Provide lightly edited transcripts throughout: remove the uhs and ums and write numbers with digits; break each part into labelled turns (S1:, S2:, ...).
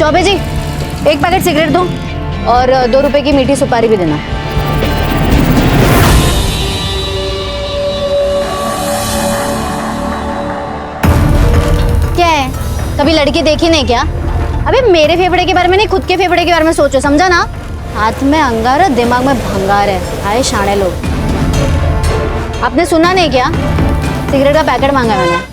S1: चौबे जी, एक packet cigarette दो और 2 रुपए की मीठी सुपारी भी देना। क्या है, कभी लड़की देखी नहीं क्या? अबे मेरे फेफड़े के बारे में नहीं, खुद के फेफड़े के बारे में सोचो, समझा ना? हाथ में अंगार है, दिमाग में भंगार है। आए शाणे लोग। आपने सुना नहीं क्या? सिगरेट का पैकेट मांगा है मैंने।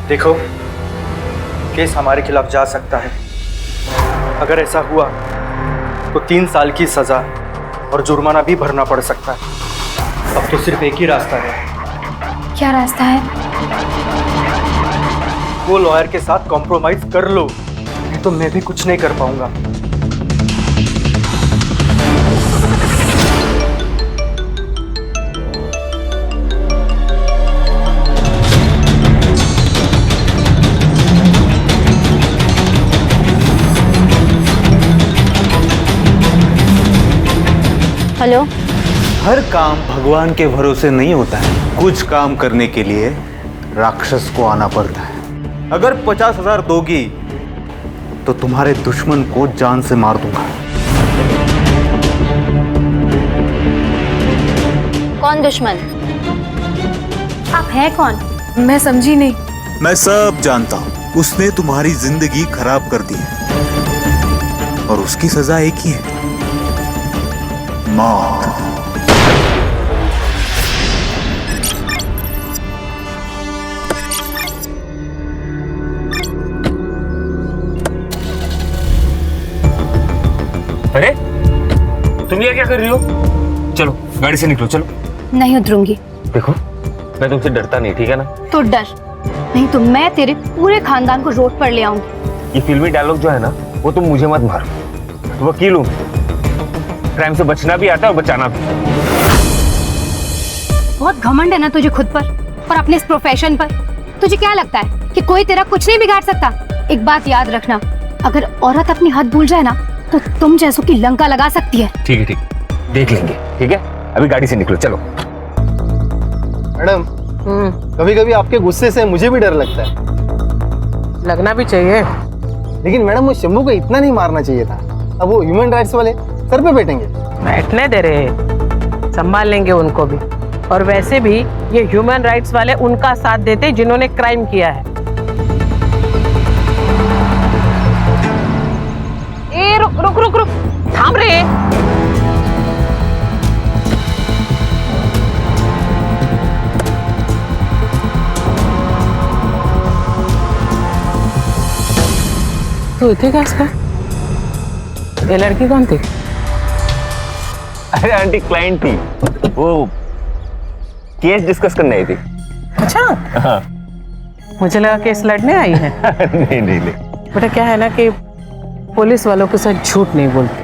S2: देखो, केस हमारे खिलाफ जा सकता है। अगर ऐसा हुआ तो 3 साल की सजा और जुर्माना भी भरना पड़ सकता है। अब तो सिर्फ एक ही रास्ता है।
S1: क्या रास्ता है?
S2: वो लॉयर के साथ कॉम्प्रोमाइज कर लो, नहीं तो मैं भी कुछ नहीं कर पाऊंगा।
S1: हेलो।
S3: हर काम भगवान के भरोसे नहीं होता है। कुछ काम करने के लिए राक्षस को आना पड़ता है। अगर 50,000 दोगी तो तुम्हारे दुश्मन को जान से मार दूंगा।
S1: कौन दुश्मन? आप हैं कौन? मैं समझी नहीं।
S3: मैं सब जानता हूं। उसने तुम्हारी जिंदगी खराब कर दी है और उसकी सजा एक ही है, मौत।
S4: अरे तुम ये क्या कर रही हो? चलो गाड़ी से निकलो, चलो।
S1: नहीं उतरूंगी।
S4: देखो, मैं तुमसे डरता नहीं, ठीक है ना?
S1: तो डर नहीं तो मैं तेरे पूरे खानदान को रोड पर ले आऊंगी।
S4: ये फिल्मी डायलॉग जो है ना, वो तुम मुझे मत मारो। वकील हूँ, क्राइम से बचना भी आता है और बचाना भी।
S1: बहुत घमंड है ना तुझे खुद पर और अपने इस प्रोफेशन पर। तुझे क्या लगता है कि कोई तेरा कुछ नहीं बिगाड़ सकता? एक बात याद रखना, अगर औरत अपनी हद भूल जाए ना तो तुम जैसों की लंका लगा सकती है।
S4: ठीक है, ठीक, देख लेंगे। ठीक है, अभी गाड़ी से निकलो, चलो।
S5: मैडम, कभी कभी आपके गुस्से से मुझे भी डर लगता है।
S6: लगना भी चाहिए।
S5: लेकिन मैडम, वो शंभू को इतना नहीं मारना चाहिए था। अब वो ह्यूमन राइट्स वाले सर पे बैठेंगे।
S6: बैठने दे रहे, संभाल लेंगे उनको भी। और वैसे भी ये ह्यूमन राइट्स वाले उनका साथ देते जिन्होंने क्राइम किया है। ए रुक रुक रुक रुक, थाम रे। तू इतने का इसका? ये लड़की कौन थी?
S4: अरे आंटी, क्लाइंट थी, वो केस डिस्कस करने आई थी।
S6: अच्छा,
S4: हाँ।
S6: मुझे लगा केस लड़ने आई है।
S4: नहीं नहीं नहीं।
S6: बेटा क्या है ना कि पुलिस वालों के साथ झूठ नहीं बोलते।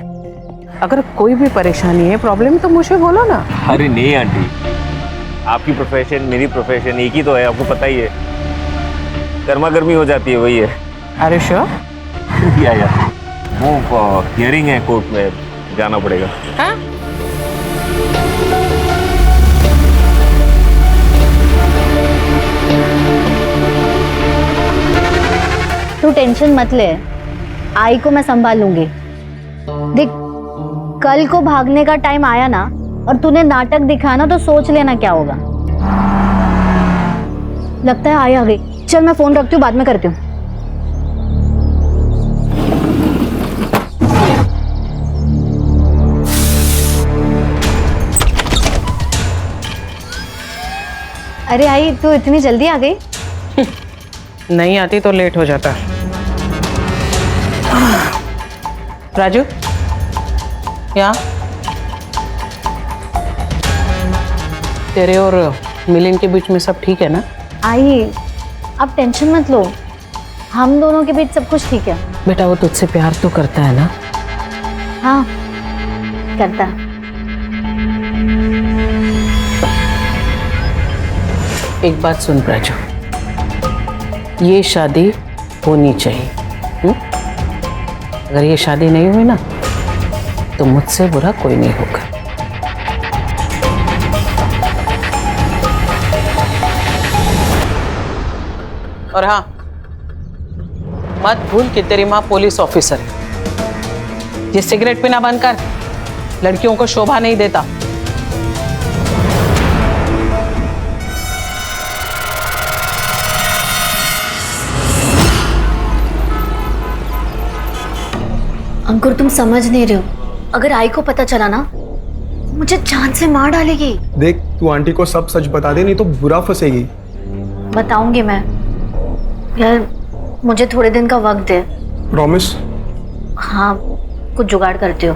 S6: अगर कोई भी परेशानी है, प्रॉब्लम, तो मुझे बोलो ना।
S4: अरे नहीं आंटी, आपकी प्रोफेशन मेरी प्रोफेशन एक ही तो है, आपको पता ही है। गर्मा गर्मी हो जाती है, वही है।
S6: अरे श्योर?
S4: या वो हियरिंग है, कोर्ट में जाना पड़ेगा।
S6: हाँ?
S1: तू टेंशन मत ले, आई को मैं संभाल लूंगी। देख, कल को भागने का टाइम आया ना और तूने नाटक दिखाया ना तो सोच लेना क्या होगा। लगता है आई आ गई। चल मैं फोन रखती हूँ, बाद में करती हूँ। अरे आई, तू इतनी जल्दी आ गई?
S6: नहीं आती तो लेट हो जाता। राजू, यहाँ तेरे और मिलिंद के बीच में सब ठीक है ना?
S1: आई, आप टेंशन मत लो, हम दोनों के बीच सब कुछ ठीक है।
S6: बेटा वो तुझसे प्यार तो करता है ना?
S1: हाँ करता है।
S6: एक बात सुन प्राजू, ये शादी होनी चाहिए। अगर ये शादी नहीं हुई ना तो मुझसे बुरा कोई नहीं होगा। और हाँ, मत भूल कि तेरी माँ पुलिस ऑफिसर है। ये सिगरेट पीना बंद कर, लड़कियों को शोभा नहीं देता।
S1: अंकुर तुम समझ नहीं रहे हो, अगर आई को पता चला ना मुझे जान से मार डालेगी।
S7: देख तू आंटी को सब सच बता दे, नहीं तो बुरा फंसेगी।
S1: बताऊंगी मैं। यार मुझे थोड़े दिन का वक्त दे।
S7: प्रॉमिस?
S1: हाँ कुछ जुगाड़ करती हो।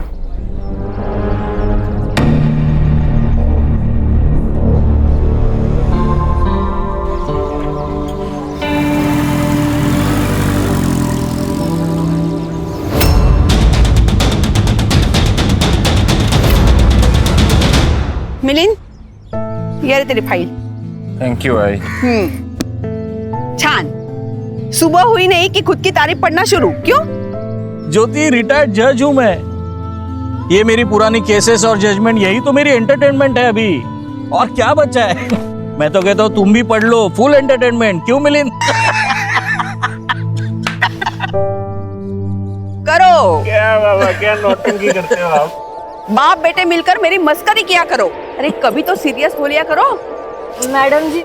S8: मिलिंद, ये रही तेरी फाइल।
S4: थैंक यू आई।
S8: छान। सुबह हुई नहीं कि खुद की तारीफ पढ़ना शुरू। क्यों?
S9: ज्योति, रिटायर्ड जज हूं मैं। ये मेरी पुरानी केसेस और जजमेंट, यही तो मेरी एंटरटेनमेंट है अभी। और क्या बचा है? मैं तो कहता हूँ तुम भी पढ़ लो, फुल एंटरटेनमेंट। क्यों मिलिंद?
S8: करो।
S4: क्या बाबा, क्या नौटंकी करते हो आप?
S8: बाप बेटे मिलकर मेरी मस्करी किया करो। अरे कभी तो सीरियस हो लिया करो।
S10: मैडम जी,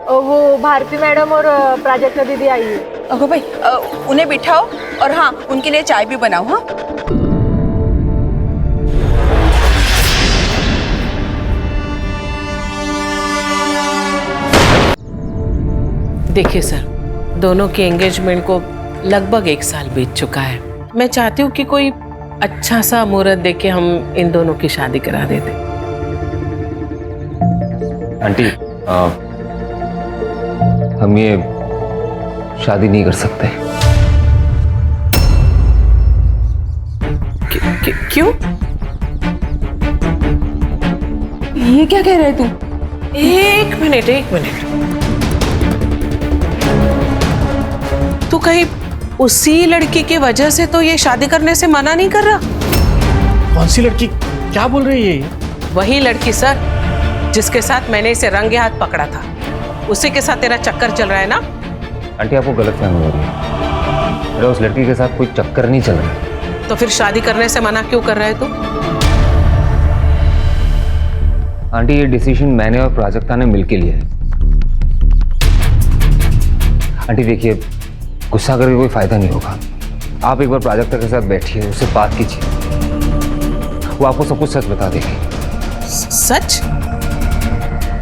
S10: वो भारती मैडम और प्राजक्ता दीदी आई है।
S8: अगो भाई, उन्हें बिठाओ और हाँ उनके लिए चाय भी बनाओ। हाँ
S6: देखिए सर, दोनों के एंगेजमेंट को लगभग 1 साल बीत चुका है। मैं चाहती हूँ कि कोई अच्छा सा मुहूर्त देके हम इन दोनों की शादी करा देते।
S11: आंटी, हम ये शादी नहीं कर सकते।
S6: क्यों?
S8: ये क्या कह रहे तू?
S6: एक मिनट। तू कहीं उसी लड़की की वजह से तो ये शादी करने से मना नहीं कर रहा?
S9: कौन सी लड़की? क्या बोल रही है ये?
S6: वही लड़की सर, जिसके साथ मैंने इसे रंगे हाथ पकड़ा था। उसी के साथ तेरा चक्कर चल रहा है ना?
S11: आंटी, आपको गलतफहमी हो रही है। मेरा उस लड़की के साथ कोई चक्कर नहीं चल रहा।
S6: तो फिर शादी करने से मना क्यों कर रहा है तू?
S11: आंटी, ये डिसीजन मैंने और प्राजक्ता ने मिलके लिया है। आंटी देखिए, गुस्सा करके कोई फायदा नहीं होगा। आप एक बार प्राजक्ता के साथ बैठिए, उससे बात कीजिए, वो आपको सब कुछ सच बता देगी।
S6: सच?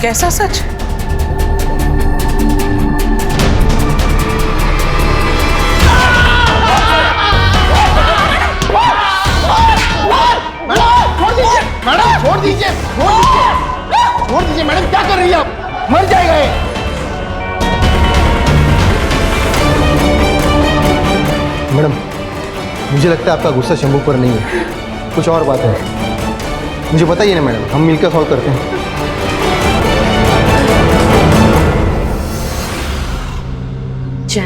S6: कैसा सच?
S5: मैडम छोड़ दीजिए मैडम, क्या कर रही है आप? मर जाएगा ये। मैडम मुझे लगता है आपका गुस्सा शंभू पर नहीं है, कुछ और बात है। मुझे बताइए ना मैडम, हम मिलकर सॉल्व करते हैं।
S1: जय।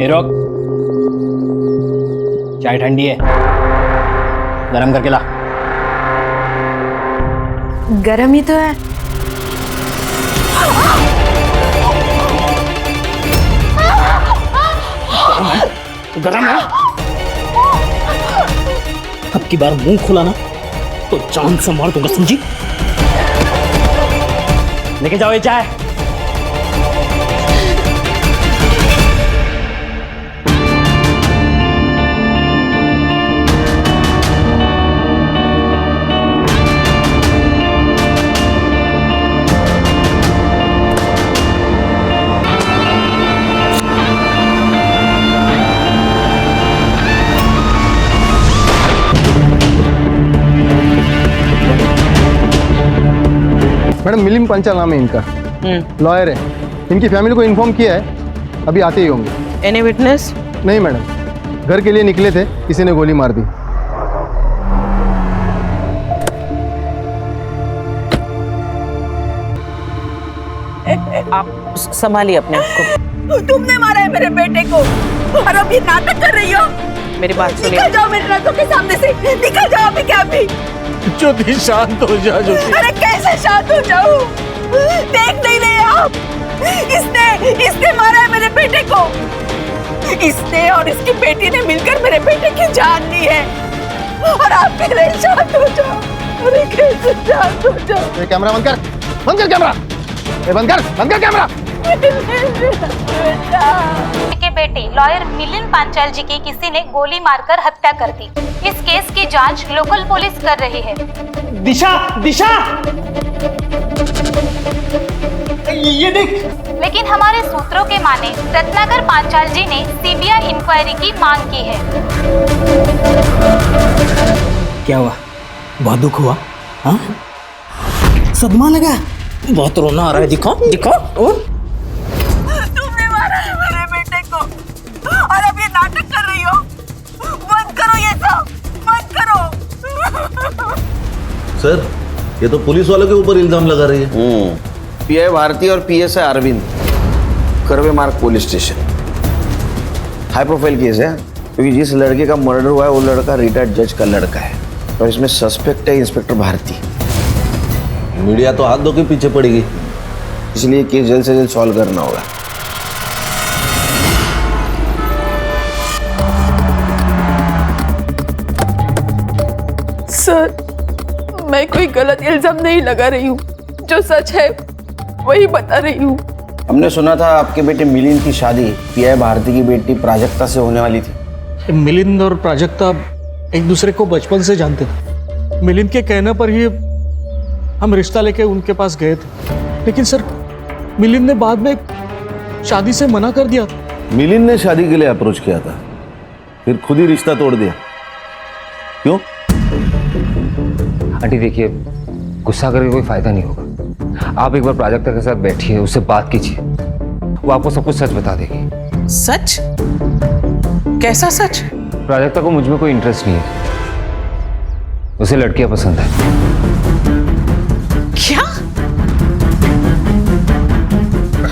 S9: रोक, चाय ठंडी है, गरम करके ला।
S8: गरम ही तो है।
S9: गरम है? अब की बार मुंह खुला ना तो जान से मार दूंगा, समझी? लेके जाओ ये चाय।
S5: मैडम मिलिंद पंचाल नाम है इनका, लॉयर है। इनकी फैमिली को इन्फॉर्म किया है, अभी आते ही होंगे।
S6: Any witness?
S5: नहीं मैडम, घर के लिए निकले थे, किसी ने गोली मार दी।
S6: आप संभालिए अपने आप को।
S8: तुमने मारा है मेरे बेटे को और अब ये नाटक कर रही हो।
S6: मेरी बात सुनिए।
S8: निकल जाओ मेरे नजरों के सामने से, निकल जाओ अभी क्या अभी।
S9: ज्योति शांत हो जा ज्योति।
S8: अरे कैसे शांत हो जाऊं? देख नहीं रहे आप? इसने मारा है मेरे बेटे को। इसने और इसकी बेटी ने मिलकर मेरे बेटे की जान ली है और आप कह रहे शांत हो जाओ। अरे कैसे शांत हो जाओ?
S5: कैमरा बंद कर, बंद कर कैमरा, बंद कर कैमरा।
S1: के बेटे लॉयर मिलिंद पांचाल जी की किसी ने गोली मारकर हत्या कर दी। इस केस की जांच लोकल पुलिस कर रही है।
S9: दिशा दिशा, ये देख।
S1: लेकिन हमारे सूत्रों के माने रत्नाकर पांचाल जी ने सीबीआई इंक्वायरी की मांग की है।
S9: क्या हुआ? बहुत दुख हुआ? हाँ, सदमा लगा? बहुत रोना आ रहा है, दिखाओ दिखाओ।
S8: तुमने मारा है मेरे बेटे को और अब ये नाटक कर रही हो। बंद करो ये सब, बंद करो।
S12: सर, ये तो पुलिस वालों के ऊपर इल्जाम लगा रही है।
S13: पीआई भारती और पीएसआई अरविंद, करवे मार्ग police station. High profile case है क्योंकि जिस लड़के का मर्डर हुआ है वो लड़का रिटायर्ड जज का लड़का है और इसमें सस्पेक्ट है इंस्पेक्टर भारती।
S12: मीडिया तो हाथ धो के पीछे पड़ेगी,
S13: इसलिए केस जल्द से जल्द सॉल्व करना होगा।
S10: सर, मैं कोई गलत इल्जाम नहीं लगा रही हूँ, जो सच है वही बता रही हूँ।
S13: हमने सुना था आपके बेटे मिलिंद की शादी पीआई भारती की बेटी प्राजक्ता से होने वाली थी।
S9: मिलिंद और प्राजक्ता एक दूसरे को बचपन से जानते थे। मिलिंद के कहने पर ही हम रिश्ता लेके उनके पास गए थे, लेकिन सर मिलिंद ने बाद में शादी से मना कर दिया था।
S12: मिलिंद ने शादी के लिए अप्रोच किया था, फिर खुद ही रिश्ता तोड़ दिया। क्यों?
S11: आंटी देखिए, गुस्सा करके कोई फायदा नहीं होगा। आप एक बार प्राजक्ता के साथ बैठिए, उससे बात कीजिए, वो आपको सब कुछ सच बता देगी।
S6: सच? कैसा सच?
S11: प्राजक्ता को मुझ में कोई इंटरेस्ट नहीं है, उसे लड़कियां पसंद है।
S6: क्या?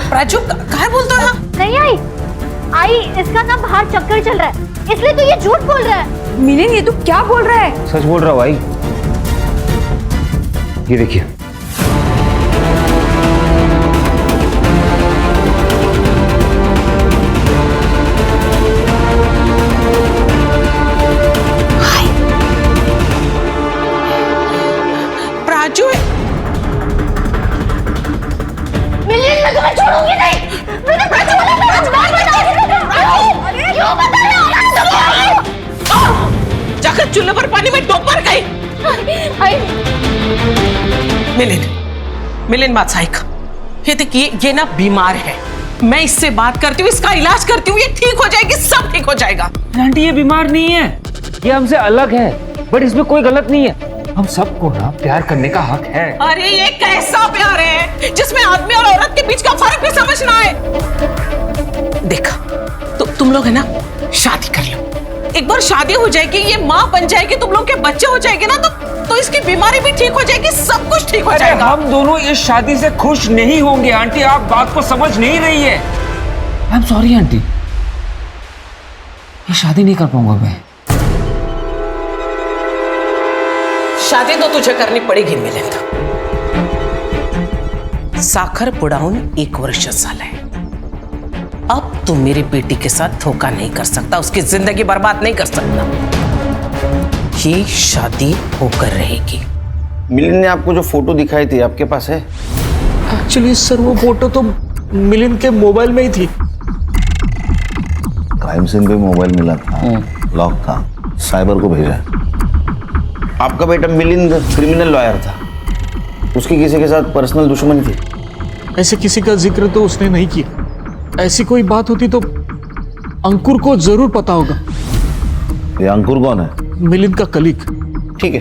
S6: प्राजू कहाँ बोलता रहा?
S1: नहीं आई, इसका ना बाहर चक्कर चल रहा है, इसलिए तो ये झूठ बोल रहा है।
S8: मिलिंद, ये तू क्या बोल रहा है?
S11: सच बोल रहा हूँ भाई, ये देखिए।
S6: प्राजू है।
S1: मिलिंद, मैं तुम्हें छोड़ूंगी नहीं। मैंने प्राजू वाला क्यों बता रहे हो?
S6: जाकर चूल्हे पर पानी में डूब मर गई। मिलिंद बात सही का। ये देखिए, ये ना बीमार है, मैं इससे बात करती हूँ, इसका इलाज करती हूँ, ये ठीक हो जाएगी, सब ठीक हो जाएगा।
S11: आंटी ये बीमार नहीं है, ये हमसे अलग है, बट इसमें कोई गलत नहीं है। हम सबको ना प्यार करने का हक है।
S6: अरे ये कैसा प्यार है जिसमें आदमी और औरत के बीच का फर्क भी समझना है। देखा, तो तुम लोग है ना शादी कर लो, एक बार शादी हो जाएगी, ये माँ बन जाएगी, तुम लोग के बच्चे हो जाएंगे ना, तो इसकी बीमारी भी ठीक हो जाएगी, सब कुछ ठीक हो जाएगा।
S11: हम दोनों इस शादी से खुश नहीं होंगे आंटी, आप बात को समझ नहीं रही है। आई एम सॉरी आंटी, ये शादी नहीं कर पाऊंगा मैं।
S6: शादी तो तुझे करनी पड़ेगी मिलिंद। साखर पुडाऊन 1 वर्ष झालंय, अब तू मेरी बेटी के साथ धोखा नहीं कर सकता, उसकी जिंदगी बर्बाद नहीं कर सकता। ये शादी होकर रहेगी।
S13: मिलिंद ने आपको जो फोटो दिखाई थी आपके पास है?
S9: एक्चुअली सर वो फोटो तो मिलिंद के मोबाइल में ही थी।
S12: क्राइम सीन पे मोबाइल मिला था, लॉक था, साइबर को भेजा।
S13: आपका बेटा मिलिंद क्रिमिनल लॉयर था, उसकी किसी के साथ पर्सनल दुश्मनी थी?
S9: ऐसे किसी का जिक्र तो उसने नहीं किया। ऐसी कोई बात होती तो अंकुर को जरूर पता होगा।
S12: ये अंकुर कौन है?
S9: मिलिंद का कलीग।
S13: ठीक है,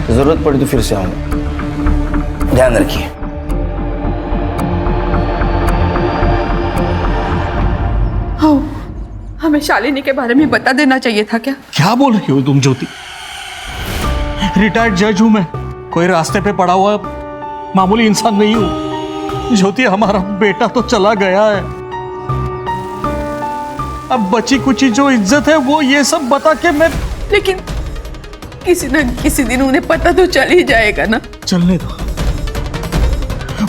S13: जरूरत पड़ी तो फिर से आऊंगा। ध्यान रखिए।
S10: हाँ, हमें शालिनी के बारे में बता देना चाहिए था क्या?
S9: क्या बोल रही हो तुम ज्योति? रिटायर्ड जज हूं मैं, कोई रास्ते पे पड़ा हुआ मामूली इंसान नहीं हूं। ज्योति, हमारा बेटा तो चला गया है, अब बची कुची जो इज्जत है वो ये सब बता के मैं।
S10: लेकिन किसी न किसी दिन उन्हें पता तो चल ही जाएगा ना।
S9: चलने दो,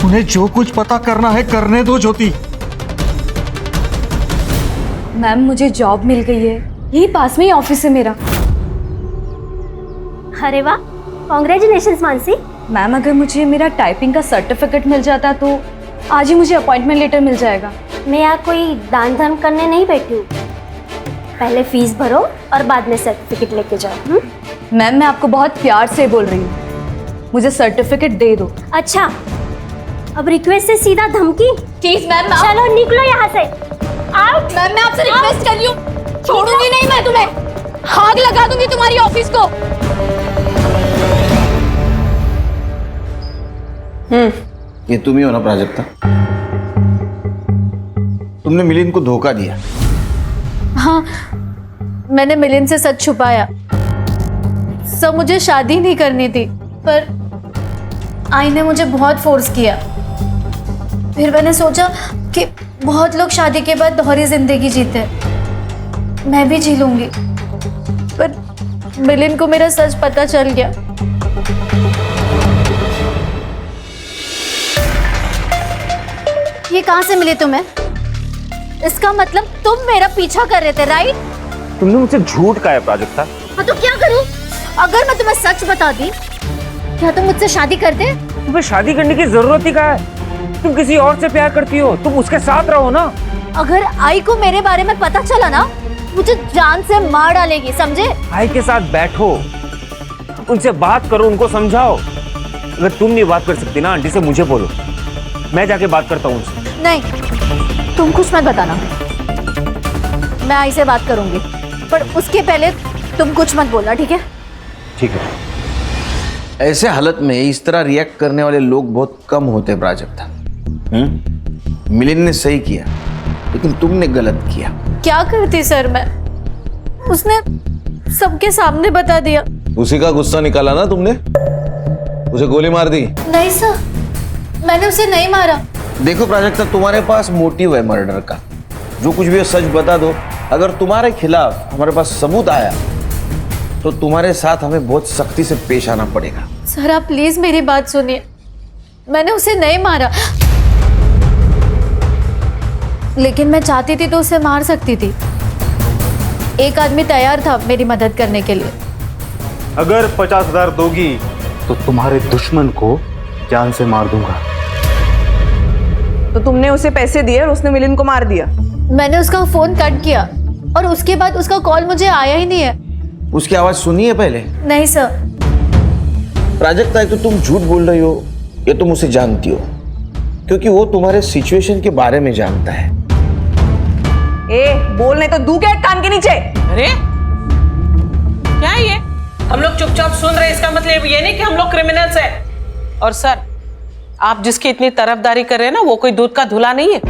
S9: उन्हें जो कुछ पता करना है करने दो ज्योति।
S14: मैम, मुझे जॉब मिल गई है, यही पास में ही ऑफिस है मेरा।
S1: अरे वाह, कॉन्ग्रेचुलेशंस मानसी।
S14: मैम, अगर मुझे मेरा टाइपिंग का सर्टिफिकेट मिल जाता तो आज ही मुझे अपॉइंटमेंट लेटर मिल जाएगा।
S1: मैं यहाँ कोई दान धर्म करने नहीं बैठी हूँ, पहले फीस भरो और बाद में सर्टिफिकेट लेके जाओ।
S14: मैम, मैं आपको बहुत प्यार से बोल रही हूँ, मुझे सर्टिफिकेट दे दो।
S1: अच्छा, अब रिक्वेस्ट से सीधा धमकी?
S14: प्लीज मैम,
S1: चलो निकलो यहाँ से, आउट।
S14: मैम, मैं आपसे रिक्वेस्ट कर रही हूँ, छोड़ूंगी नहीं मैं तुम्हें, आग लगा दूंगी तुम्हारी ऑफिस को।
S13: ये तुम ही हो ना प्राजक्ता? तुमने मिलिंद को धोखा दिया।
S1: हाँ, मैंने मिलिंद से सच छुपाया। सब मुझे शादी नहीं करनी थी, पर आई ने मुझे बहुत फोर्स किया। फिर मैंने सोचा कि बहुत लोग शादी के बाद दोहरी जिंदगी जीते हैं, मैं भी जी लूंगी। पर मिलिंद को मेरा सच पता चल गया। ये कहाँ से मिली तुम्हें? इसका मतलब तुम मेरा पीछा कर रहे थे, राइट?
S4: तुमने मुझसे झूठ कहा है प्राजक्ता।
S1: हाँ तो क्या करूं? अगर मैं तुम्हें सच बता दी, क्या तुम मुझसे शादी करते?
S4: तुम्हें शादी करने की जरूरत ही क्या है? तुम किसी और से प्यार करती हो, तुम उसके साथ रहो ना।
S1: अगर आई को मेरे बारे में पता चला ना, मुझे जान से मार डालेगी, समझे?
S4: आई के साथ बैठो, उनसे बात करो, उनको समझाओ। अगर तुम नहीं बात कर सकती ना, आंटी से मुझे बोलो, मैं जाके बात करता हूँ उनसे।
S1: नहीं, तुम कुछ मत बताना, मैं आई से बात करूंगी, पर उसके पहले तुम कुछ मत बोलना, ठीक है?
S4: ठीक है।
S13: ऐसे हालत में इस तरह रिएक्ट करने वाले लोग बहुत कम होते प्राजक्ता। मिलिंद ने सही किया, लेकिन तुमने गलत किया।
S1: क्या करती सर मैं? उसने सबके सामने बता दिया।
S12: उसी का गुस्सा निकाला ना तुमने, उसे गोली मार दी।
S1: नहीं सर, मैंने उसे नहीं मारा।
S13: देखो प्राजक्ता, तुम्हारे पास मोटिव है मर्डर का, जो कुछ भी है सच बता दो। अगर तुम्हारे खिलाफ हमारे पास सबूत आया तो तुम्हारे साथ हमें बहुत सख्ती से पेश आना पड़ेगा।
S1: सर आप प्लीज मेरी बात सुनिए, मैंने उसे नहीं मारा, लेकिन मैं चाहती थी तो उसे मार सकती थी। एक आदमी तैयार था मेरी मदद करने के लिए।
S3: अगर 50,000 दोगी तो तुम्हारे दुश्मन को जान से मार दूंगा।
S8: तो तुमने उसे पैसे दिए और उसने मिलिंद को मार दिया?
S1: मैंने उसका फोन कट किया और उसके बाद उसका कॉल मुझे आया ही नहीं है।
S13: उसकी आवाज सुनी है पहले?
S1: नहीं सर।
S13: प्राजक्ता, एक तो तुम झूठ बोल रही हो, ये तुम उसे जानती हो, क्योंकि वो तुम्हारे सिचुएशन के बारे में जानता है।
S8: बोलने तो दू के कान के नीचे।
S6: अरे क्या है ये? हम लोग चुपचाप सुन रहे, इसका मतलब ये नहीं कि हम लोग क्रिमिनल्स हैं। और सर, आप जिसकी इतनी तरफदारी कर रहे हैं ना, वो कोई दूध का धुला नहीं है।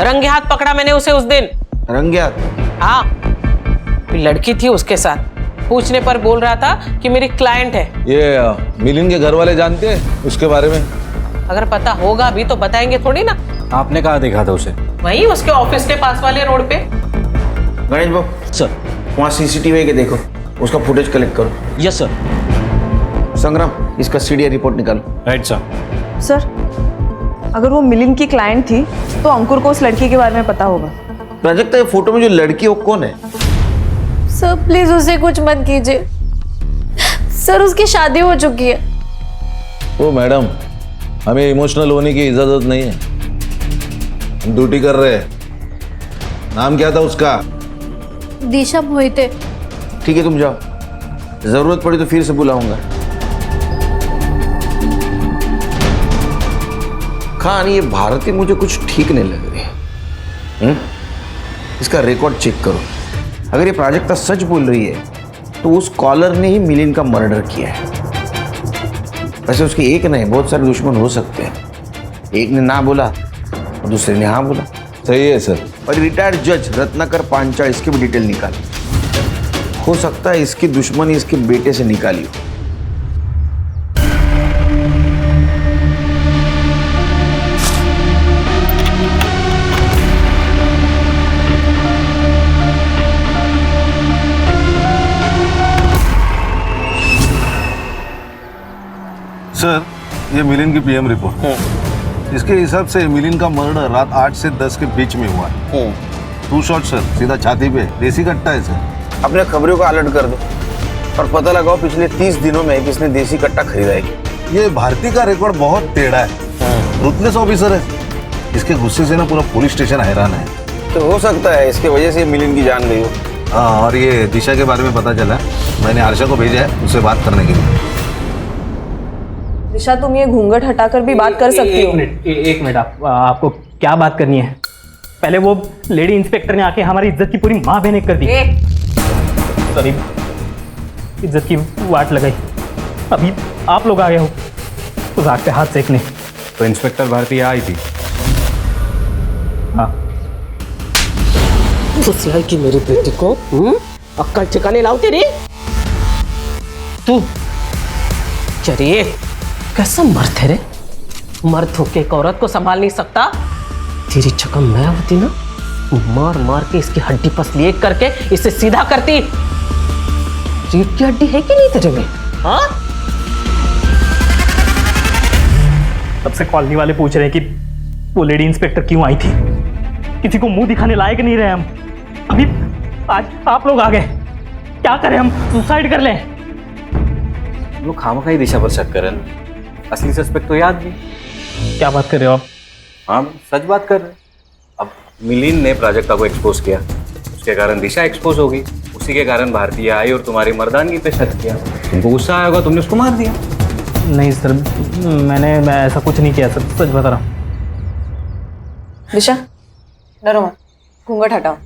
S6: रंगे हाथ पकड़ा मैंने उसे उस दिन।
S13: रंगे हाथ?
S6: हाँ, लड़की थी उसके साथ, पूछने पर बोल रहा था कि मेरी क्लाइंट है।
S12: ये मिलिंद के घर वाले जानते हैं उसके बारे में?
S6: अगर पता होगा भी तो बताएंगे थोड़ी ना।
S9: आपने कहाँ देखा था उसे?
S6: वही उसके ऑफिस के पास वाले रोड पे।
S13: गणेश बाबू
S9: सर,
S13: वहाँ सीसीटीवी के देखो, उसका फुटेज कलेक्ट करो।
S9: Yes sir.
S13: संग्राम, इसका सीडीआई रिपोर्ट निकालो।
S9: Right sir.
S8: सर, अगर वो मिलिंद की क्लाइंट थी तो अंकुर को उस लड़की के बारे में पता होगा।
S13: प्राजक्ता, ये फोटो में जो लड़की है वो कौन है?
S1: सर प्लीज उसे कुछ मत कीजिए, सर उसकी शादी हो चुकी है।
S12: ओ मैडम, हमें इमोशनल होने की इजाजत नहीं है, हम ड्यूटी कर रहे हैं। नाम क्या था उसका?
S1: दिशा मोहिते।
S13: ठीक है, तुम जाओ, जरूरत पड़ी तो फिर से बुलाऊंगा। खान, ये भारती मुझे कुछ ठीक नहीं लग रही। इसका रिकॉर्ड चेक करो, अगर ये प्राजक्ता सच बोल रही है तो उस कॉलर ने ही मिलिंद का मर्डर किया है। वैसे उसके एक नहीं बहुत सारे दुश्मन हो सकते हैं। एक ने ना बोला और दूसरे ने हाँ बोला।
S12: सही है सर।
S13: और रिटायर्ड जज रत्नाकर पांचाल इसकी भी डिटेल निकाली। हो सकता है इसकी दुश्मनी इसके बेटे से निकाली हो।
S12: सर, ये मिलिन की पीएम रिपोर्ट। इसके हिसाब से मिलिन का मर्डर रात 8 से 10 के बीच में हुआ है। 2 शॉट सर, सीधा छाती पे। देसी कट्टा है सर।
S13: अपने खबरों का अलर्ट कर दो और पता लगाओ पिछले 30 दिनों में किसने देसी कट्टा खरीदा है।
S12: ये भारती का रिकॉर्ड बहुत टेढ़ा है। रूथलेस ऑफिसर है। इसके गुस्से से ना पूरा पुलिस स्टेशन हैरान है।
S13: तो हो सकता है इसके वजह से मिलिन की जान गई हो।
S12: हाँ, और ये दिशा के बारे में पता चला। मैंने आरशा को भेजा है उससे बात करने के लिए।
S14: दिशा, तुम ये घूंघट हटाकर भी बात कर सकती हो।
S15: एक मिनट आपको क्या बात करनी है? पहले वो लेडी इंस्पेक्टर ने आके हमारी इज्जत की पूरी माँ बहन कर दी। सॉरी, इज्जत की वाट लगाई। अभी आप लोग आ गए हो उस आग पे हाथ सेकने।
S11: तो इंस्पेक्टर भारती आई थी?
S15: हाँ।
S6: सुसियाई की मेरी बेटी को अक्कल ठिकाने लाओ तेरी। तू चलिए कैसा मर्द है रे? मर्द होके एक औरत को संभाल नहीं सकता। तेरी जगह मैं होती ना, मार मार के इसकी हड्डी पसली एक करके इसे सीधा करती। रीढ़ की हड्डी है कि नहीं तेरे में? हाँ,
S15: सबसे कॉलोनी वाले पूछ रहे हैं कि वो लेडी इंस्पेक्टर क्यों आई थी। किसी को मुंह दिखाने लायक नहीं रहे हम। अभी आज आप लोग आ गए, क्या करें हम? सुसाइड कर लें?
S11: लोग खामखा ही दिशा पर शक कर रहे हैं। असली सस्पेक्ट तो याद नहीं।
S15: क्या बात कर रहे हो आप?
S11: हाँ, सच बात कर रहे हैं। अब मिलिन ने प्राजक्ता को एक्सपोज किया, उसके कारण दिशा एक्सपोज हो गई। उसी के कारण भारतीय आई और तुम्हारी मर्दानगी पे शक किया। तुमको गुस्सा आया होगा, तुमने उसको मार दिया।
S15: नहीं सर, मैं ऐसा कुछ नहीं किया सर, सच बता रहा हूँ।
S14: दिशा, डरो मत, घूंघट हटाओ।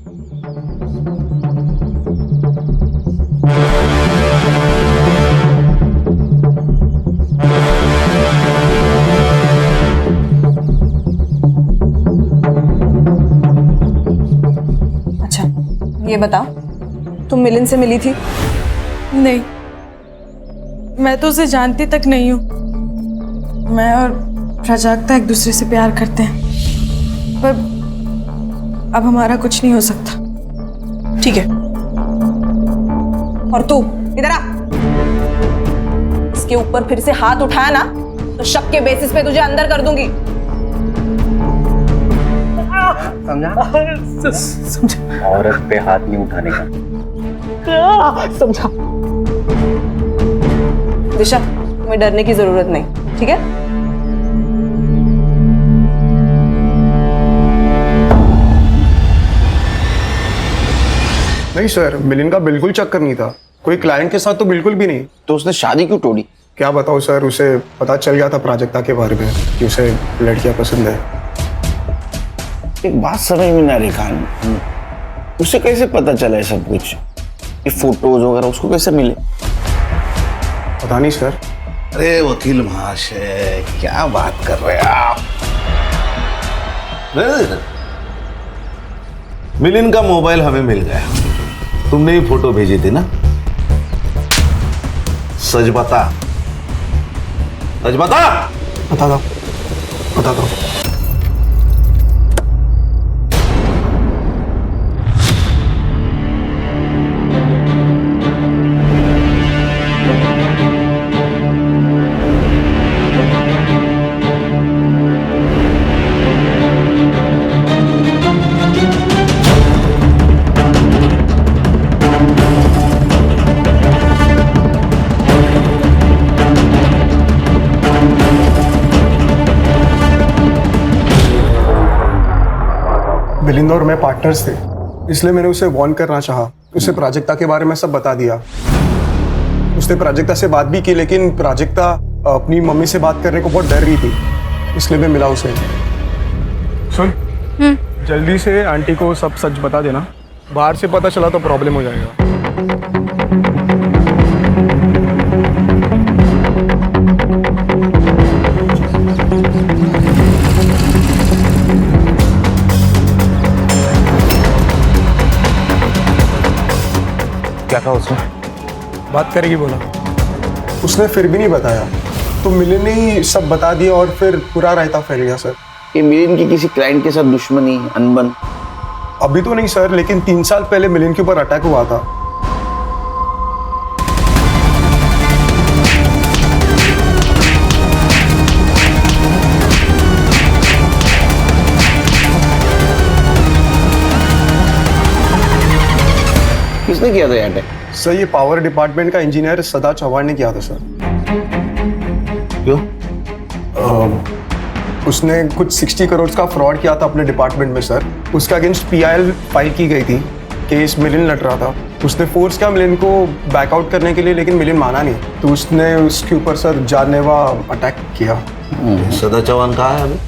S14: अच्छा, ये बताओ, तुम मिलिन से मिली थी?
S10: नहीं, मैं तो उसे जानती तक नहीं हूँ। मैं और प्राजक्ता एक दूसरे से प्यार करते हैं, पर अब हमारा कुछ नहीं हो सकता।
S14: ठीक है, और तू इधर आ। इसके ऊपर फिर से हाथ उठाया ना तो शक के बेसिस पे तुझे अंदर कर दूंगी।
S11: समझा? औरत पे हाथ नहीं उठाने का।
S14: समझा? दिशा, तुम्हें डरने की जरूरत नहीं, ठीक है?
S7: नहीं सर, मिलिन का बिल्कुल चक्कर नहीं था। कोई क्लाइंट के साथ तो बिल्कुल भी नहीं।
S13: तो उसने शादी क्यों तोड़ी?
S7: क्या बताओ सर, उसे पता चल गया था प्राजक्ता के बारे में कि उसे लड़कियां पसंद है।
S13: एक बात समझ में ना रही खान, उसे कैसे पता चला है सब कुछ? ये फोटोज वगैरह उसको कैसे मिले?
S7: पता नहीं सर।
S12: अरे वकील महाशय, क्या बात कर रहे हैं आप? मिलिन का मोबाइल हमें मिल गया। तुमने ही फोटो भेजी थी ना? सच बता, सच बता।
S7: बता दो, बता दो। मिलिंद और मैं पार्टनर्स थे, इसलिए मैंने उसे वार्न करना चाहा। उसे प्राजक्ता के बारे में सब बता दिया। उसने प्राजक्ता से बात भी की, लेकिन प्राजक्ता अपनी मम्मी से बात करने को बहुत डर रही थी, इसलिए मैं मिला उसे। सुन, जल्दी से आंटी को सब सच बता देना। बाहर से पता चला तो प्रॉब्लम हो जाएगा।
S12: सर?
S7: बात करेगी बोला, उसने फिर भी नहीं बताया, तो मिलिन ने ही सब बता दिया और फिर पूरा रायता फैल गया सर।
S13: ये मिलिन की किसी क्लाइंट के साथ दुश्मनी, अनबन?
S7: अभी तो नहीं सर, लेकिन 3 साल पहले मिलिन के ऊपर अटैक हुआ था।
S13: किसने किया था ये अटैक?
S7: सर ये पावर डिपार्टमेंट का इंजीनियर सदा चौहान ने किया था सर।
S13: क्यों?
S7: उसने कुछ 60 करोड़ का फ्रॉड किया था अपने डिपार्टमेंट में सर। उसके अगेंस्ट PIL फाइल की गई थी, केस मिलिन लड़ रहा था। उसने फोर्स किया मिलिन को बैकआउट करने के लिए, लेकिन मिलिन माना नहीं, तो उसने उसके ऊपर सर जानलेवा अटैक किया।
S12: सदा चौहान कहाँ है अभी?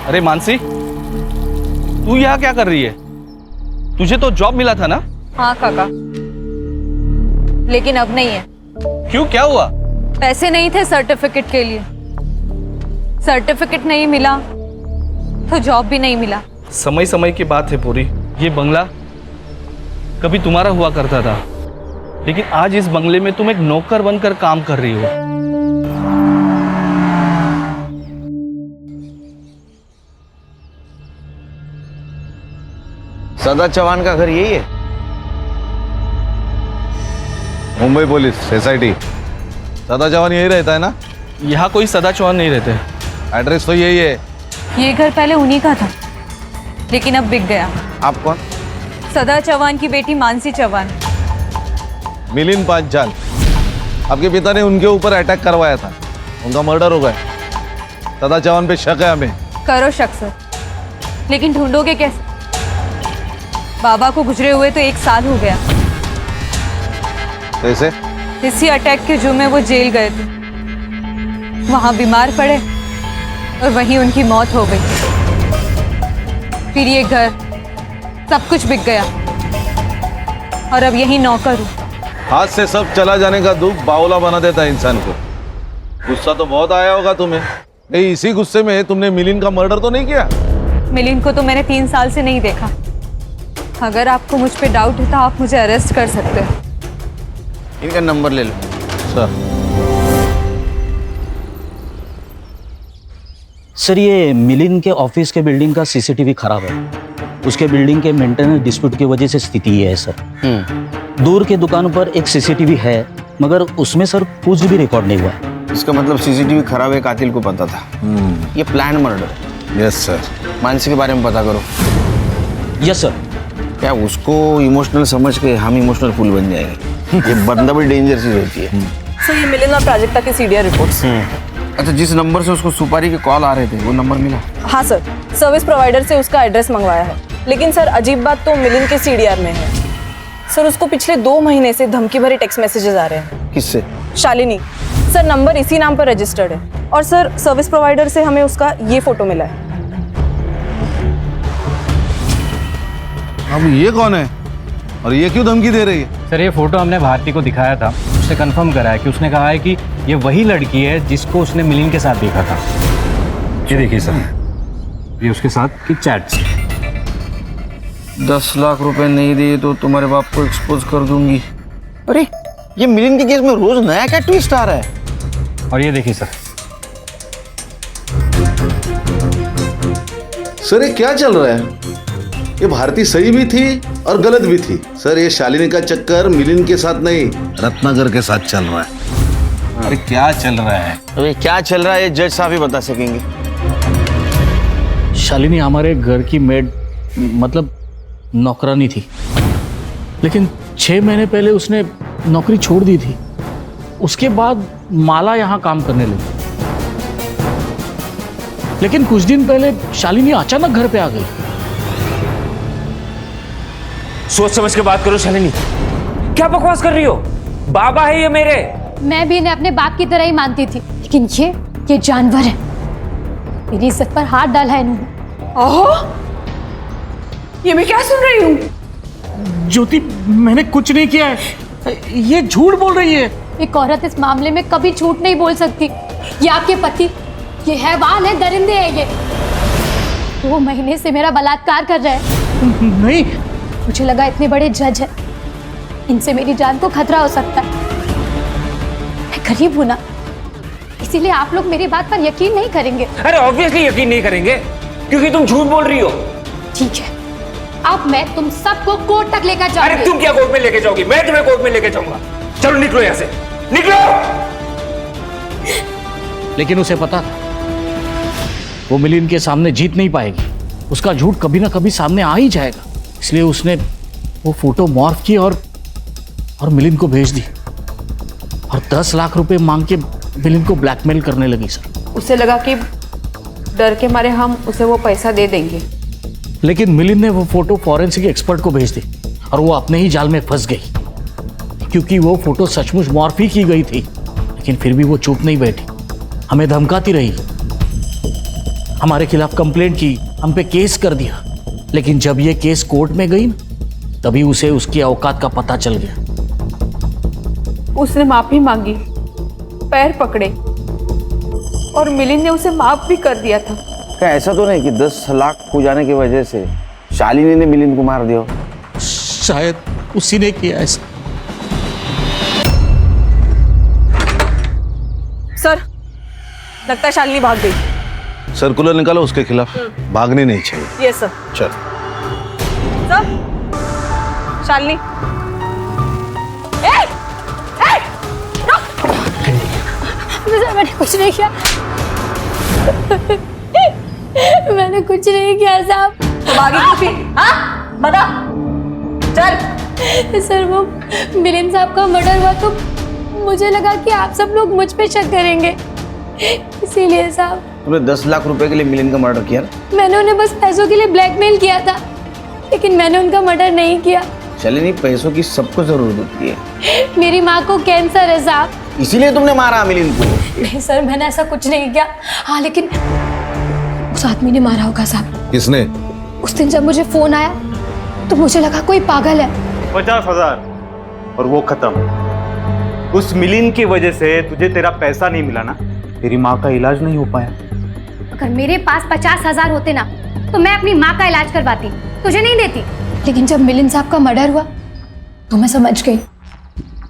S9: अरे मानसी, तू यहाँ क्या कर रही है? तुझे तो जॉब मिला था ना?
S14: हाँ काका, लेकिन अब नहीं है।
S9: क्यों, क्या हुआ?
S14: पैसे नहीं थे सर्टिफिकेट के लिए, सर्टिफिकेट नहीं मिला तो जॉब भी नहीं मिला।
S9: समय समय की बात है पूरी। ये बंगला कभी तुम्हारा हुआ करता था, लेकिन आज इस बंगले में तुम एक नौकर बनकर काम कर रही हो।
S13: सदा चौहान का घर यही है?
S12: Mumbai police SIT। सदा चौहान यही रहता है ना?
S9: यहाँ कोई सदा चौहान नहीं रहते।
S12: एड्रेस तो यही है।
S14: ये घर पहले उन्हीं का था, लेकिन अब बिक गया।
S13: आप कौन?
S14: सदा चौहान की बेटी मानसी चौहान।
S12: मिलिन पांचाल, आपके पिता ने उनके ऊपर अटैक करवाया था, उनका मर्डर हो गया। सदा चौहान पे शक है हमें।
S14: करो शक सर, लेकिन ढूंढोगे कैसे? बाबा को गुजरे हुए तो 1 साल हो गया।
S12: कैसे?
S14: इसी अटैक के जुर्म में वो जेल गए थे, वहां बीमार पड़े और वहीं उनकी मौत हो गई। फिर ये घर, सब कुछ बिक गया और अब यही नौकर हूँ।
S12: हाथ से सब चला जाने का दुख बावला बना देता है इंसान को। गुस्सा तो बहुत आया होगा तुम्हें। नहीं, इसी गुस्से में तुमने मिलिन का मर्डर तो नहीं किया?
S14: मिलिन को तो मैंने 3 साल से नहीं देखा। अगर आपको मुझ पे डाउट है तो आप मुझे अरेस्ट कर सकते हो।
S13: इनका नंबर ले लो।
S16: सर ये मिलिन के ऑफिस के बिल्डिंग का CCTV खराब है। उसके बिल्डिंग के मेंटेनेंस डिस्प्यूट की वजह से स्थिति ये है सर। दूर के दुकान पर एक CCTV है, मगर उसमें सर कुछ भी रिकॉर्ड नहीं हुआ है।
S13: इसका मतलब CCTV खराब है, कातिल को पता था। ये plan murder.
S12: Yes sir.
S13: Mansi के बारे में पता करो।
S16: Yes sir.
S13: क्या उसको इमोशनल समझ के हम इमोशनल फूल बन जाएंगे? ये बंदा भी डेंजर चीज होती है।
S10: सर ये मिलिन और प्राजक्ता के CDR रिपोर्ट्स।
S13: अच्छा, जिस नंबर से उसको सुपारी के कॉल आ रहे थे वो नंबर मिला?
S10: हाँ सर, सर्विस प्रोवाइडर से उसका एड्रेस मंगवाया है, लेकिन सर अजीब बात तो मिलिन के CDR में है। सर उसको पिछले 2 महीने से धमकी भरे टेक्स्ट मैसेजेस आ रहे हैं।
S13: किससे?
S10: शालिनी। सर नंबर इसी नाम पर रजिस्टर्ड है और सर सर्विस प्रोवाइडर से हमें उसका ये फोटो मिला है।
S12: अब ये कौन है और ये क्यों धमकी दे रही है?
S15: सर ये फोटो हमने भारती को दिखाया था, उसने कंफर्म करा है कि उसने कहा है कि ये वही लड़की है जिसको उसने मिलिन के साथ देखा था। ये देखिए सर, ये उसके साथ की चैट्स।
S13: 10 लाख रुपए नहीं दिए तो तुम्हारे बाप को एक्सपोज कर दूंगी। अरे ये मिलिन के केस में रोज नया क्या ट्विस्ट आ रहा है।
S15: और ये देखिए सर।
S12: सर ये क्या चल रहा है? ये भारती सही भी थी और गलत भी थी। सर ये शालिनी का चक्कर मिलिन के साथ नहीं, रत्नाकर के साथ चल रहा है।
S9: अरे क्या चल रहा है?
S13: अरे क्या चल रहा है ये जज साहब ही बता सकेंगे।
S9: शालिनी हमारे घर की मेड, मतलब नौकरानी थी, लेकिन 6 महीने पहले उसने नौकरी छोड़ दी थी। उसके बाद माला यहाँ काम करने लगी, लेकिन कुछ दिन पहले शालिनी अचानक घर पे आ गई।
S4: सोच समझ के बात करो शालिनी, क्या बकवास कर रही हो? बाबा है ये मेरे।
S1: मैं भी इन्हें अपने बाप की तरह ही मानती थी, लेकिन ये जानवर है। मेरी इज्जत पर हाथ डाला है इन्होंने।
S10: ओहो, ये मैं क्या सुन रही हूँ?
S9: ज्योति, मैंने कुछ नहीं किया है, ये झूठ बोल रही है।
S1: एक औरत इस मामले में कभी झूठ नहीं बोल सकती। ये आपके पति, ये हैवान है, दरिंदे है ये। 2 महीने से मेरा बलात्कार कर रहे हैं।
S9: नहीं,
S17: मुझे लगा इतने बड़े जज है, इनसे मेरी जान को खतरा हो सकता है। मैं गरीब हूं ना, इसीलिए आप लोग मेरी बात पर यकीन नहीं करेंगे।
S4: अरे ऑब्वियसली यकीन नहीं करेंगे, क्योंकि तुम झूठ बोल रही हो।
S17: ठीक है, अब मैं तुम सबको कोर्ट तक लेकर जाऊंगी।
S4: अरे तुम क्या कोर्ट में लेके जाओगी? मैं तुम्हें कोर्ट में लेके जाऊंगा। चलो निकलो यहाँ से, निकलो।
S16: लेकिन उसे पता था वो मिलिंद के सामने जीत नहीं पाएगी, उसका झूठ कभी ना कभी सामने आ ही जाएगा। इसलिए उसने वो फोटो मॉर्फ की और मिलिंद को भेज दी और 10 लाख रुपए मांग के मिलिंद को ब्लैकमेल करने लगी। सर,
S10: उसे लगा कि डर के मारे हम उसे वो पैसा दे देंगे,
S16: लेकिन मिलिंद ने वो फोटो फॉरेंसिक एक्सपर्ट को भेज दी और वो अपने ही जाल में फंस गई, क्योंकि वो फोटो सचमुच मॉर्फ ही की गई थी। लेकिन फिर भी वो चुप नहीं बैठी, हमें धमकाती रही, हमारे खिलाफ कंप्लेंट की, हम पे केस कर दिया। लेकिन जब ये केस कोर्ट में गई ना, तभी उसे उसकी औकात का पता चल गया।
S10: उसने माफी मांगी, पैर पकड़े और मिलिंद ने उसे माफ भी कर दिया था।
S13: क्या ऐसा तो नहीं कि 10 लाख खो जाने की वजह से शालिनी ने मिलिंद को मार दिया?
S16: शायद उसी ने किया ऐसा।
S10: सर, लगता है शालिनी भाग गई।
S12: सर्कुलर निकालो उसके खिलाफ, भागनी नहीं चाहिए।
S10: ये सर।
S12: चल।
S10: सर, शालिनी।
S17: मैंने कुछ नहीं किया। मैंने कुछ नहीं किया साहब।
S8: तो भागी क्यों थी? हाँ? बता। चल।
S17: सर, वो मिलिंद साहब का मर्डर हुआ तो मुझे लगा कि आप सब लोग मुझ पे शक करेंगे, इसीलिए साहब।
S13: तुमने 10 लाख रुपए के लिए मिलिंद का मर्डर किया ना?
S17: मैंने उन्हें बस पैसों के लिए ब्लैकमेल किया था, लेकिन मैंने उनका मर्डर नहीं किया।
S13: शालिनी, पैसों की सबको जरूरत होती है।
S17: मेरी माँ को कैंसर है साहब,
S13: इसीलिए तुमने मारा मिलिंद को?
S17: नहीं सर, मैंने ऐसा कुछ नहीं किया। हाँ, लेकिन उस आदमी ने मारा होगा साहब।
S12: किसने?
S17: उस दिन जब मुझे फोन आया तो मुझे लगा कोई पागल है।
S3: 50,000 और वो खत्म। उस मिलिंद की वजह से तुझे तेरा पैसा नहीं मिला ना, तेरी माँ का इलाज नहीं हो पाया।
S17: अगर मेरे पास 50,000 होते ना तो मैं अपनी माँ का इलाज करवाती, तुझे नहीं देती। लेकिन जब मिलिंद साहब का मर्डर हुआ तो मैं समझ गई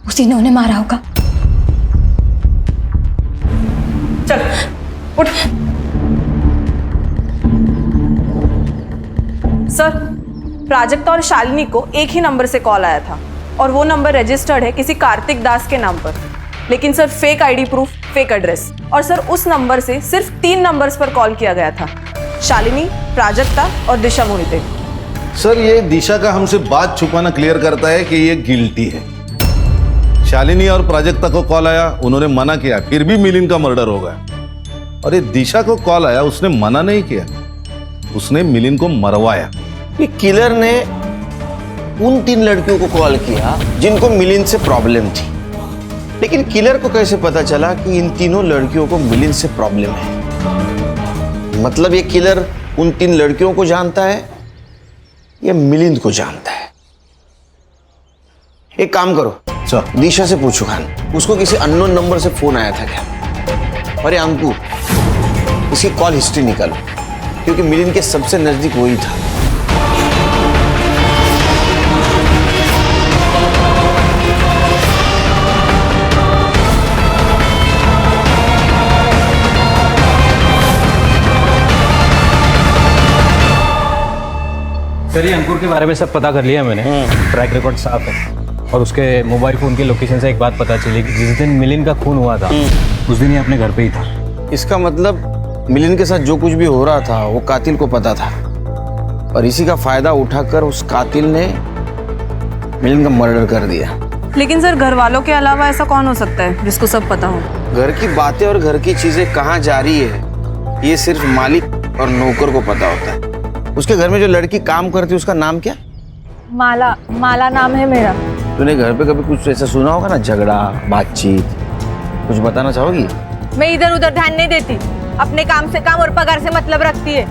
S17: उसी ने उन्हें मारा होगा।
S10: चल, उठ। सर, प्राजक्ता और शालिनी को एक ही नंबर से कॉल आया था और वो नंबर रजिस्टर्ड है किसी कार्तिक दास के नाम पर। लेकिन sir, fake ID proof, fake address, और सर उस नंबर से सिर्फ 3 नंबर्स पर कॉल किया गया था, शालिनी, प्राजक्ता और दिशा मोहिते।
S12: सर, ये दिशा का हमसे बात छुपाना क्लियर करता है कि ये गिल्टी है। शालिनी और प्राजक्ता को कॉल आया, उन्होंने मना किया, फिर भी मिलिंद का मर्डर हो गया। और ये दिशा को कॉल आया, उसने मना नहीं किया, उसने मिलिंद को मरवाया।
S13: ये किलर ने उन 3 लड़कियों को कॉल किया जिनको मिलिंद से प्रॉब्लम थी, लेकिन किलर को कैसे पता चला कि इन तीनों लड़कियों को मिलिंद से प्रॉब्लम है? मतलब ये किलर उन 3 लड़कियों को जानता है या मिलिंद को जानता है? एक काम करो, दिशा से पूछो खान, उसको किसी अननोन नंबर से फोन आया था क्या? अरे अंकु, इसकी कॉल हिस्ट्री निकालो, क्योंकि मिलिंद के सबसे नजदीक वही था।
S11: सर, ये अंकुर के बारे में सब पता कर लिया मैंने। ट्रैक रिकॉर्ड साफ है और उसके मोबाइल फोन की लोकेशन से एक बात पता चली कि जिस दिन मिलिंद का खून हुआ था उस दिन ये अपने घर पे ही था।
S13: इसका मतलब मिलिंद के साथ जो कुछ भी हो रहा था वो कातिल को पता था और इसी का फायदा उठाकर उस कातिल ने मिलिंद का मर्डर कर दिया।
S10: लेकिन सर, घर वालों के अलावा ऐसा कौन हो सकता है जिसको सब पता हो?
S13: घर की बातें और घर की चीजें कहाँ जा रही है ये सिर्फ मालिक और नौकर को पता होता है। उसके घर में जो लड़की काम करती है उसका नाम क्या?
S10: माला। माला नाम है मेरा।
S13: तूने घर पे कभी कुछ ऐसा सुना होगा ना, झगड़ा, बातचीत, कुछ बताना चाहोगी?
S14: मैं इधर उधर ध्यान नहीं देती, अपने काम से काम और पगार से मतलब रखती है।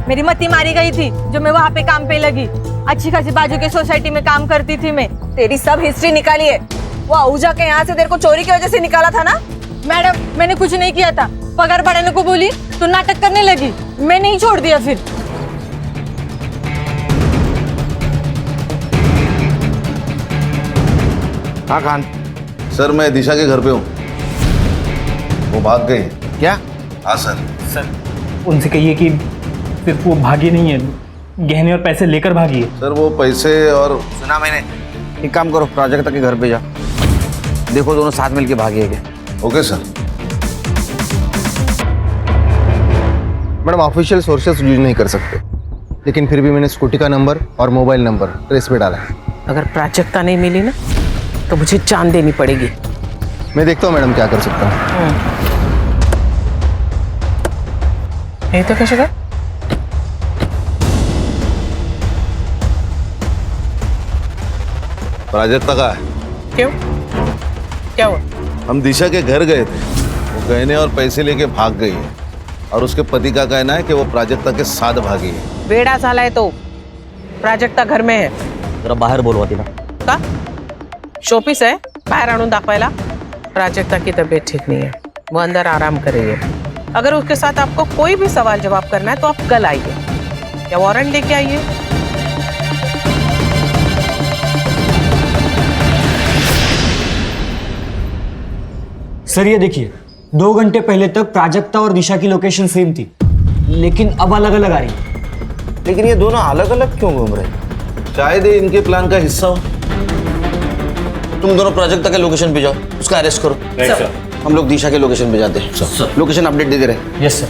S14: मेरी मती मारी गई थी जो मैं वहाँ पे काम पे लगी। अच्छी खासी बाजू के सोसाइटी में काम करती थी मैं।
S8: तेरी सब हिस्ट्री निकाली है। वो आहूजा के यहाँ से तेरे को चोरी की वजह से निकाला था ना?
S14: मैडम, मैंने कुछ नहीं किया था। पगार बढ़ाने को बोली तो नाटक करने लगी, मैं नहीं छोड़ दिया। फिर
S13: हाँ खान।
S12: सर मैं दिशा के घर पे हूँ, वो भाग गई।
S13: क्या?
S12: हाँ सर।
S15: सर उनसे कहिए कि सिर्फ वो भागी नहीं है, गहने और पैसे लेकर भागी है।
S12: सर वो पैसे और
S13: सुना मैंने। एक काम करो, प्राजक्ता के घर पे जा, देखो दोनों साथ मिलके भागे क्या।
S12: Okay sir.
S5: Madam official sources use नहीं कर सकते, लेकिन फिर भी मैंने स्कूटी का नंबर और मोबाइल नंबर ट्रेस पे डाला है।
S6: अगर प्राजक्ता नहीं मिली ना तो मुझे जान देनी पड़ेगी।
S5: मैं देखता हूँ मैडम क्या कर सकता हूँ।
S6: ये तो कैसे कर?
S12: प्राजक्ता का है।
S6: क्यों? क्या हुआ?
S12: हम दिशा के घर गए थे, वो गहने और पैसे लेके भाग गई है और उसके पति का कहना है कि वो प्राजक्ता के साथ भागी है।
S6: वेड़ा साला है तो प्राजक्ता घर में है।
S16: जरा बाहेर बोलवा तिला.
S6: का शोपीस आहे बाहेर आणून दाखवायला. प्राजक्ता की तबीयत ठीक नहीं है, वो अंदर आराम कर रही है. अगर उसके साथ आपको कोई भी सवाल जवाब करना है तो आप कल आइए या वारंट लेके आइए.
S18: सर ये देखिए, 2 घंटे पहले तक प्राजक्ता और दिशा की लोकेशन सेम थी, लेकिन अब अलग अलग आ रही है.
S13: लेकिन ये दोनों अलग अलग क्यों घूम रहे हैं?
S12: शायद ये इनके प्लान का हिस्सा हो.
S13: तुम दोनों प्राजक्ता के लोकेशन पे जाओ, उसका अरेस्ट करो.
S18: सर.
S13: हम लोग दिशा के लोकेशन पे जाते हैं. लोकेशन अपडेट दे दे रहे.
S18: Yes sir.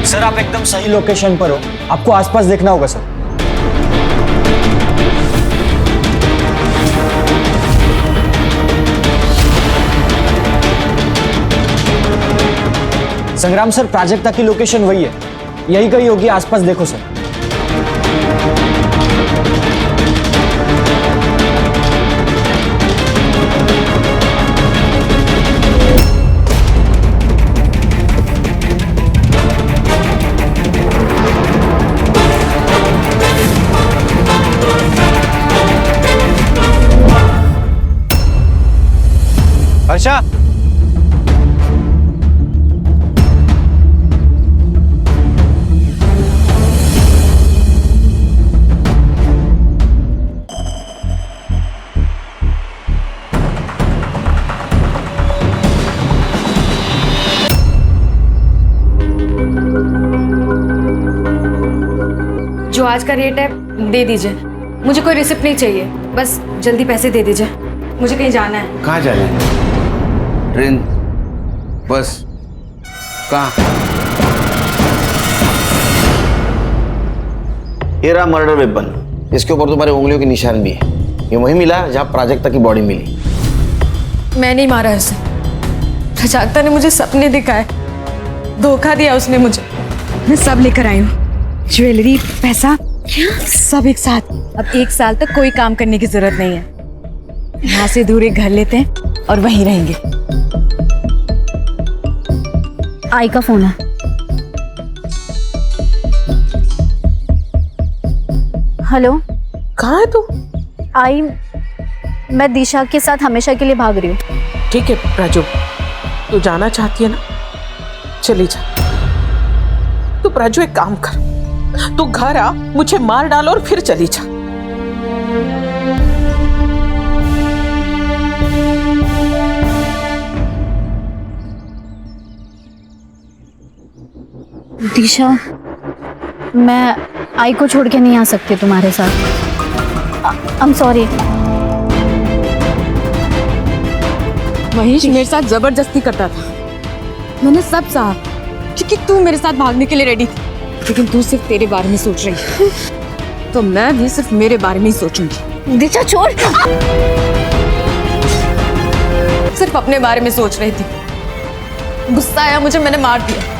S18: सर आप एकदम सही लोकेशन पर हो, आपको आसपास देखना होगा सर. संग्राम सर, प्राजक्ता की लोकेशन वही है, यही कहीं होगी, आसपास देखो सर.
S3: हर्षा,
S10: जो आज का रेट है दे दीजिए. मुझे कोई रिसिप्ट नहीं चाहिए, बस जल्दी पैसे दे दीजिए. मुझे कहीं जाना है.
S13: कहाँ जाना है? ट्रेन, बस, कहाँ? ये रहा मर्डर वेपन. इसके ऊपर तुम्हारे उंगलियों के निशान भी है. ये वहीं मिला जहाँ प्राजक्ता की बॉडी मिली.
S10: मैं नहीं मारा उसे. प्राजक्ता ने मुझे सपने दिखाए, धोखा दिया उसने मुझे. मैं सब लेकर आई हूँ, ज्वेलरी, पैसा, सब एक साथ. अब 1 साल तक कोई काम करने की जरूरत नहीं है. यहाँ से दूर एक घर लेते हैं और वहीं रहेंगे.
S1: आई का फोन है. हेलो,
S6: कहाँ है तू?
S1: आई, मैं दिशा के साथ हमेशा के लिए भाग रही हूँ.
S6: ठीक है राजू, तू जाना चाहती है ना, चली जा. तू राजू एक काम कर, तू घर आ, मुझे मार डाल और फिर चली जा.
S1: दिशा, मैं आई को छोड़ के नहीं आ सकती तुम्हारे साथ. I am sorry.
S10: महेश मेरे साथ जबरदस्ती करता था. मैंने सब सहा क्योंकि तू मेरे साथ भागने के लिए रेडी थी, लेकिन तू सिर्फ तेरे बारे में सोच रही है. तो मैं भी सिर्फ मेरे बारे में ही सोचूंगी.
S1: दिशा छोड़.
S10: सिर्फ अपने बारे में सोच रही थी. गुस्सा आया मुझे, मैंने मार दिया.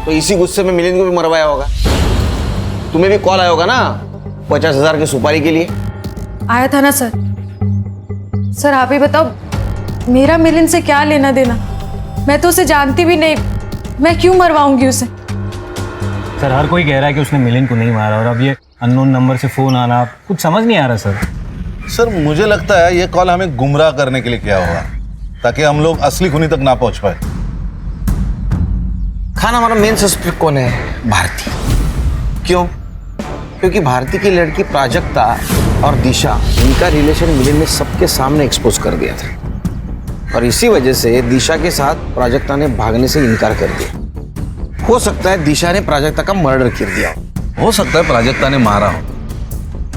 S13: तो इसी गुस्से में मिलिंद को भी मरवाया होगा. तुम्हें भी कॉल आया होगा ना 50,000 की सुपारी के लिए.
S10: आया था ना सर. सर आप ही बताओ, मेरा मिलिंद से क्या लेना देना? मैं तो उसे जानती भी नहीं, मैं क्यों मरवाऊंगी उसे?
S15: सर हर कोई कह रहा है कि उसने मिलिंद को नहीं मारा, और अब ये अननोन नंबर से फोन आना, कुछ समझ नहीं आ रहा सर.
S12: सर मुझे लगता है ये कॉल हमें गुमराह करने के लिए किया होगा, ताकि हम लोग असली खूनी तक ना पहुंच पाए.
S13: खान, हमारा मेन सस्पेक्ट कौन है? भारती. क्यों? क्योंकि भारती की लड़की प्राजक्ता और दिशा, इनका रिलेशन मिलिन ने सबके सामने एक्सपोज कर दिया था और इसी वजह से दिशा के साथ प्राजक्ता ने भागने से इनकार कर दिया। हो सकता है दिशा ने प्राजक्ता का मर्डर कर दिया
S12: हो सकता है प्राजक्ता ने मारा हो,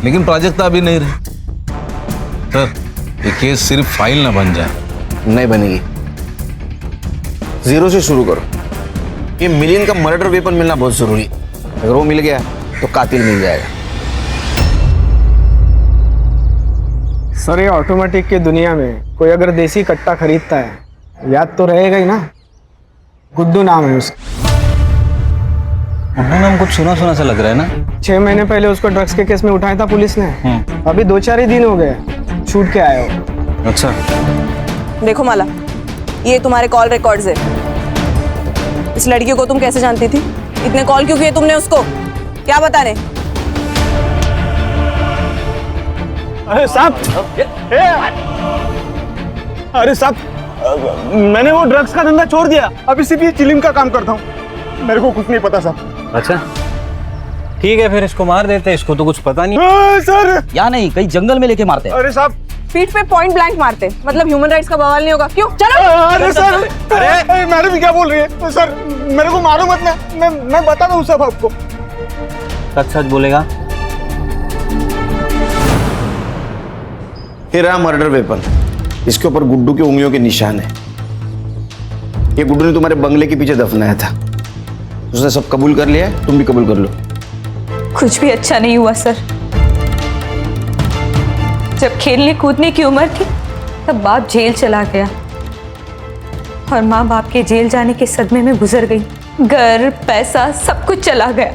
S12: लेकिन प्राजक्ता अभी नहीं रही। सर, ये केस सिर्फ फाइल ना बन जाए।
S13: नहीं बनेगी, जीरो से शुरू करो। ये मिलिन का मर्डर वेपन मिलना बहुत जरूरी है। अगर वो मिल गया तो कातिल मिल जाएगा।
S19: सर, ये ऑटोमेटिक की दुनिया में कोई अगर देसी कट्टा खरीदता है याद तो रहेगा ही ना। गुड्डू नाम है उसका।
S16: गुड्डू नाम कुछ सुना सुना सा लग रहा है ना।
S19: 6 महीने पहले उसको ड्रग्स के केस में उठाया था पुलिस ने। अभी 2-4 ही दिन हो गए छूट के आया हो।
S16: अच्छा,
S10: देखो माला, ये तुम्हारे कॉल रिकॉर्ड्स है। इस लड़की को तुम कैसे जानती थी? इतने कॉल क्यों किए तुमने उसको? क्या बता रहे?
S19: अरे साहब, अरे साहब, मैंने वो ड्रग्स का धंधा छोड़ दिया। अभी सिर्फ ये चिलिम का काम करता हूँ। मेरे को कुछ नहीं पता साहब।
S11: अच्छा ठीक है, फिर इसको मार देते हैं। इसको तो कुछ पता नहीं।
S19: सर,
S16: या नहीं, कहीं जंगल में लेके मारते हैं।
S19: अरे साहब,
S10: पीठ पे पॉइंट ब्लैंक मारते, मतलब ह्यूमन राइट्स का बवाल नहीं होगा। क्यों? चलो।
S19: अरे सर, अरे मैडम क्या बोल रही है? सर, मेरे को मारो मत। मैं बता दूं सब आपको।
S11: सच सच बोलेगा?
S13: ये रहा मर्डर वेपन। इसके ऊपर गुड्डू की उंगलियों के निशान है। ये गुड्डू ने तुम्हारे बंगले के पीछे दफनाया था। उसने सब कबूल कर लिया है, तुम भी कबूल कर लो।
S14: कुछ भी अच्छा नहीं हुआ सर। जब खेलने कूदने की उम्र थी तब बाप जेल चला गया और माँ बाप के जेल जाने के सदमे में गुजर गई। घर, पैसा, सब कुछ चला गया।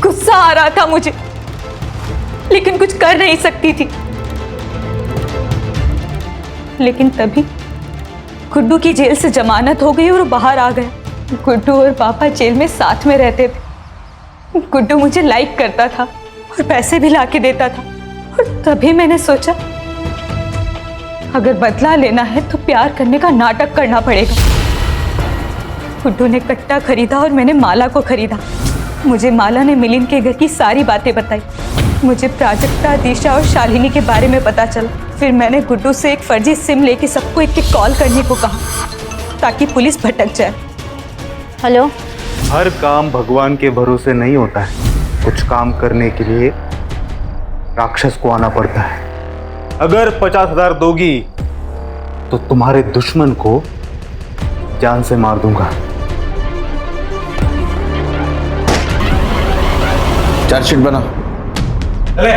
S14: गुस्सा आ रहा था मुझे, लेकिन कुछ कर नहीं सकती थी। लेकिन तभी गुड्डू की जेल से जमानत हो गई और वो बाहर आ गया। गुड्डू और पापा जेल में साथ में रहते थे। गुड्डू मुझे लाइक करता था और पैसे भी लाके देता था। और तभी मैंने सोचा अगर बदला लेना है तो प्यार करने का नाटक करना पड़ेगा। गुड्डू ने कट्टा खरीदा और मैंने माला को खरीदा। मुझे माला ने मिलिन के घर की सारी बातें बताई। मुझे प्राजक्ता, दिशा और शालिनी के बारे में पता चला। फिर मैंने गुड्डू से एक फर्जी सिम लेके सबको एक कॉल करने को कहा ताकि पुलिस भटक जाए।
S1: हेलो।
S3: हर काम भगवान के भरोसे नहीं होता है। कुछ काम करने के लिए राक्षस को आना पड़ता है। अगर 50,000 दोगी तो तुम्हारे दुश्मन को जान से मार दूंगा।
S13: चार्जशीट बना।
S3: अरे